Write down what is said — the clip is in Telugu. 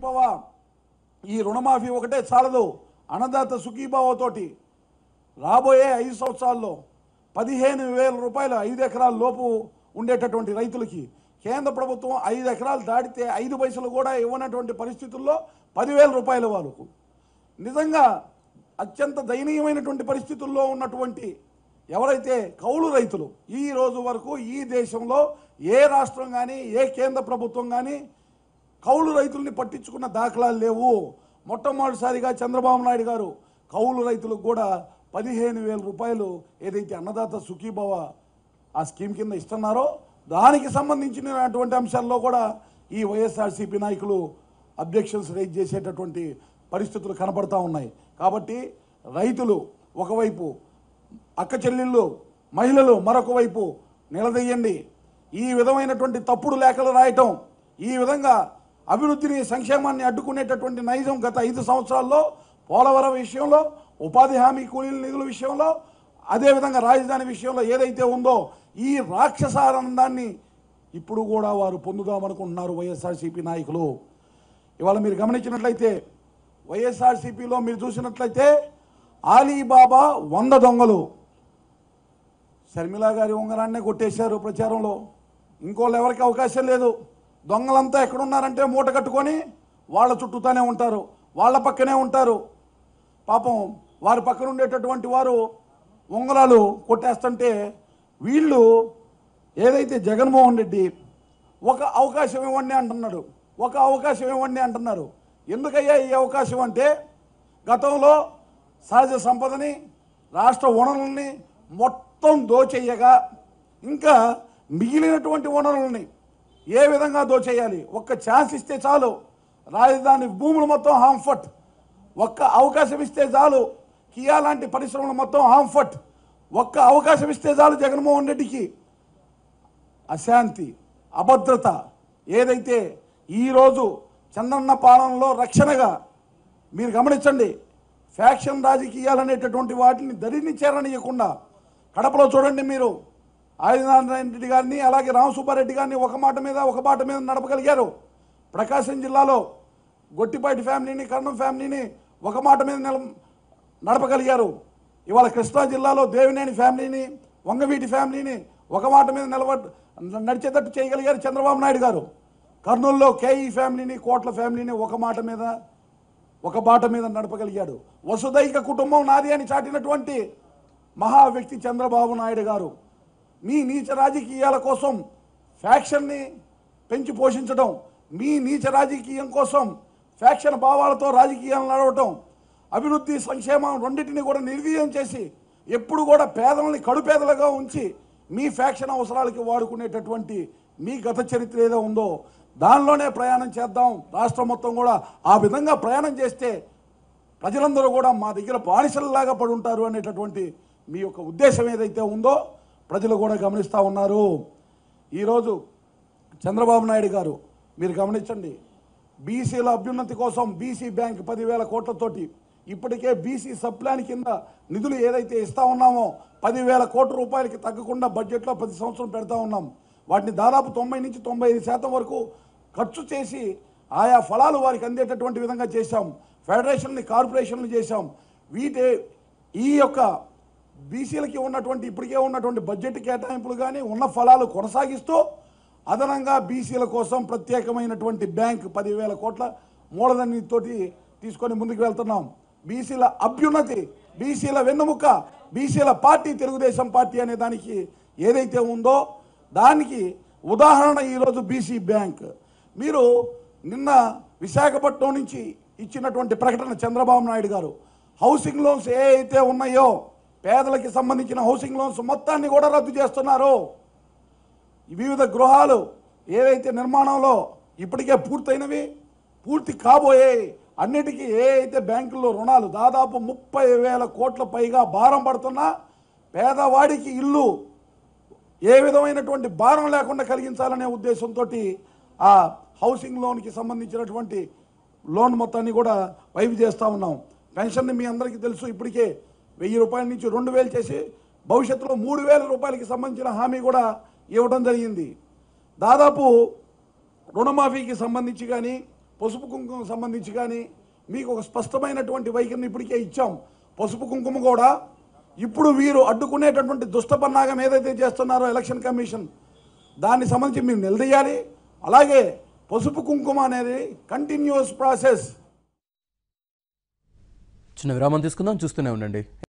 సుఖీభవ, ఈ రుణమాఫీ ఒకటే చాలదు, అన్నదాత సుఖీభావతోటి రాబోయే 5 సంవత్సరాల్లో 15,000 రూపాయలు 5 ఎకరాల లోపు ఉండేటటువంటి రైతులకి కేంద్ర ప్రభుత్వం 5 ఎకరాలు దాటితే 5 పైసలు కూడా ఇవ్వనటువంటి పరిస్థితుల్లో 10,000 రూపాయల వాళ్ళకు నిజంగా అత్యంత దయనీయమైనటువంటి పరిస్థితుల్లో ఉన్నటువంటి ఎవరైతే కౌలు రైతులు ఈ రోజు వరకు ఈ దేశంలో ఏ రాష్ట్రం కానీ ఏ కేంద్ర ప్రభుత్వం కానీ కౌలు రైతుల్ని పట్టించుకున్న దాఖలాలు లేవు. మొట్టమొదటిసారిగా చంద్రబాబు నాయుడు గారు కౌలు రైతులకు కూడా 15,000 రూపాయలు ఏదైతే అన్నదాత సుఖీభవ ఆ స్కీమ్ కింద ఇస్తున్నారో దానికి సంబంధించినటువంటి అంశాల్లో కూడా ఈ వైఎస్ఆర్సీపీ నాయకులు అబ్జెక్షన్స్ రైజ్ చేసేటటువంటి పరిస్థితులు కనపడతా ఉన్నాయి. కాబట్టి రైతులు ఒకవైపు, అక్క చెల్లెళ్ళు మహిళలు మరొక వైపు నిలదీయండి. ఈ విధమైనటువంటి తప్పుడు లేఖలు రాయటం, ఈ విధంగా అభివృద్ధిని సంక్షేమాన్ని అడ్డుకునేటటువంటి నైజం గత 5 సంవత్సరాల్లో పోలవరం విషయంలో, ఉపాధి హామీ కూలీల నిధుల విషయంలో, అదేవిధంగా రాజధాని విషయంలో ఏదైతే ఉందో ఈ రాక్షసానందాన్ని ఇప్పుడు కూడా వారు పొందుదామనుకుంటున్నారు వైఎస్ఆర్సీపీ నాయకులు. ఇవాళ మీరు గమనించినట్లయితే వైఎస్ఆర్సీపీలో మీరు చూసినట్లయితే ఆలీబాబా 100 దొంగలు షర్మిలా గారి ఉంగరాన్నే కొట్టేశారు ప్రచారంలో. ఇంకోళ్ళు ఎవరికి అవకాశం లేదు. దొంగలంతా ఎక్కడున్నారంటే మూట కట్టుకొని వాళ్ళ చుట్టూతానే ఉంటారు, వాళ్ళ పక్కనే ఉంటారు. పాపం వారి పక్కన ఉండేటటువంటి వారు ఉంగరాలు కొట్టేస్తుంటే వీళ్ళు ఏదైతే జగన్మోహన్ రెడ్డి ఒక అవకాశం ఇవ్వండి అంటున్నాడు, ఒక అవకాశం ఇవ్వండి అంటున్నారు. ఎందుకయ్యా ఈ అవకాశం అంటే గతంలో సహజ సంపదని రాష్ట్ర వనరుల్ని మొత్తం దోచేయగా ఇంకా మిగిలినటువంటి వనరుల్ని ఏ విధంగా దోచేయాలి, ఒక్క ఛాన్స్ ఇస్తే చాలు. రాజధాని భూములు మొత్తం హాంఫట్, ఒక్క అవకాశం ఇస్తే చాలు. కియా లాంటి పరిశ్రమలు మొత్తం హాంఫట్, ఒక్క అవకాశం ఇస్తే చాలు. జగన్మోహన్ రెడ్డికి అశాంతి, అభద్రత ఏదైతే ఈరోజు చంద్రన్న పాలనలో రక్షణగా మీరు గమనించండి, ఫ్యాక్షన్ రాజకీయాలనేటటువంటి వాటిని దరిని చేరనీయకుండా కడపలో చూడండి మీరు ఆదినారాయణ రెడ్డి గారిని అలాగే రామసుబ్బారెడ్డి గారిని ఒక మాట మీద ఒక బాట మీద నడపగలిగారు. ప్రకాశం జిల్లాలో గొట్టిపాటి ఫ్యామిలీని, కర్ణం ఫ్యామిలీని ఒక మాట మీద నడపగలిగారు. ఇవాళ కృష్ణా జిల్లాలో దేవినేని ఫ్యామిలీని, వంగవీటి ఫ్యామిలీని ఒక మాట మీద నడిచేటట్టు చేయగలిగారు చంద్రబాబు నాయుడు గారు. కర్నూలులో కేఈ ఫ్యామిలీని, కోట్ల ఫ్యామిలీని ఒక మాట మీద ఒక బాట మీద నడపగలిగాడు. వసుదైక కుటుంబం నాది అని చాటినటువంటి మహా వ్యక్తి చంద్రబాబు నాయుడు గారు. మీ నీచ రాజకీయాల కోసం ఫ్యాక్షన్ని పెంచి పోషించడం, మీ నీచ రాజకీయం కోసం ఫ్యాక్షన్ భావాలతో రాజకీయాలు నడవటం, అభివృద్ధి సంక్షేమం రెండింటిని కూడా నిర్వీర్యం చేసి ఎప్పుడు కూడా పేదలని కడుపేదలుగా ఉంచి మీ ఫ్యాక్షన్ అవసరాలకి వాడుకునేటటువంటి మీ గత చరిత్ర ఏదో ఉందో దానిలోనే ప్రయాణం చేద్దాం. రాష్ట్రం మొత్తం కూడా ఆ విధంగా ప్రయాణం చేస్తే ప్రజలందరూ కూడా మా దగ్గర బానిసలలాగా పడి ఉంటారు అనేటటువంటి మీ యొక్క ఉద్దేశం ఏదైతే ఉందో ప్రజలు కూడా గమనిస్తూ ఉన్నారు. ఈరోజు చంద్రబాబు నాయుడు గారు మీరు గమనించండి, బీసీల అభ్యున్నతి కోసం బీసీ బ్యాంక్ 10,000 కోట్లతోటి ఇప్పటికే బీసీ సబ్ ప్లాన్ కింద నిధులు ఏదైతే ఇస్తూ ఉన్నామో 10,000 కోట్ల రూపాయలకి తగ్గకుండా బడ్జెట్లో ప్రతి సంవత్సరం పెడతా ఉన్నాం. వాటిని దాదాపు 90 నుంచి 95% వరకు ఖర్చు చేసి ఆయా ఫలాలు వారికి అందేటటువంటి విధంగా చేశాం. ఫెడరేషన్ని, కార్పొరేషన్లు చేశాం. ఈ యొక్క బీసీలకి ఉన్నటువంటి ఇప్పటికే ఉన్నటువంటి బడ్జెట్ కేటాయింపులు కానీ ఉన్న ఫలాలు కొనసాగిస్తూ అదనంగా బీసీల కోసం ప్రత్యేకమైనటువంటి బ్యాంక్ 10,000 కోట్ల మూలధనంతోటి తీసుకొని ముందుకు వెళ్తున్నాం. బీసీల అభ్యున్నతి, బీసీల వెన్నెముక, బీసీల పార్టీ తెలుగుదేశం పార్టీ అనే దానికి ఏదైతే ఉందో దానికి ఉదాహరణ ఈరోజు బీసీ బ్యాంక్. మీరు నిన్న విశాఖపట్నం నుంచి ఇచ్చినటువంటి ప్రకటన చంద్రబాబు నాయుడు గారు హౌసింగ్ లోన్స్ ఏ అయితే ఉన్నాయో పేదలకి సంబంధించిన హౌసింగ్ లోన్స్ మొత్తాన్ని కూడా రద్దు చేస్తున్నారు. వివిధ గృహాలు ఏవైతే నిర్మాణంలో ఇప్పటికే పూర్తయినవి, పూర్తి కాబోయే అన్నిటికీ ఏ అయితే బ్యాంకుల్లో రుణాలు దాదాపు 30,000 కోట్ల పైగా భారం పడుతున్నా పేదవాడికి ఇల్లు ఏ విధమైనటువంటి భారం లేకుండా కలిగించాలనే ఉద్దేశంతో ఆ హౌసింగ్ లోన్కి సంబంధించినటువంటి లోన్ మొత్తాన్ని కూడా వైపు చేస్తూ ఉన్నాం. పెన్షన్ని మీ అందరికీ తెలుసు, ఇప్పటికే 1,000 రూపాయల నుంచి 2,000 చేసి భవిష్యత్తులో 3,000 రూపాయలకి సంబంధించిన హామీ కూడా ఇవ్వడం జరిగింది. దాదాపు రుణమాఫీకి సంబంధించి కానీ పసుపు కుంకుమ సంబంధించి కానీ మీకు ఒక స్పష్టమైనటువంటి వైఖరిని ఇప్పటికే ఇచ్చాం. పసుపు కుంకుమ కూడా ఇప్పుడు వీరు అడ్డుకునేటటువంటి దుష్టపన్నాగం ఏదైతే చేస్తున్నారో ఎలక్షన్ కమిషన్, దాన్ని సంబంధించి మీరు నిలదీయాలి. అలాగే పసుపు కుంకుమ అనేది కంటిన్యూస్ ప్రాసెస్. చిన్న విరామం తీసుకుందాం, చూస్తూనే ఉండండి.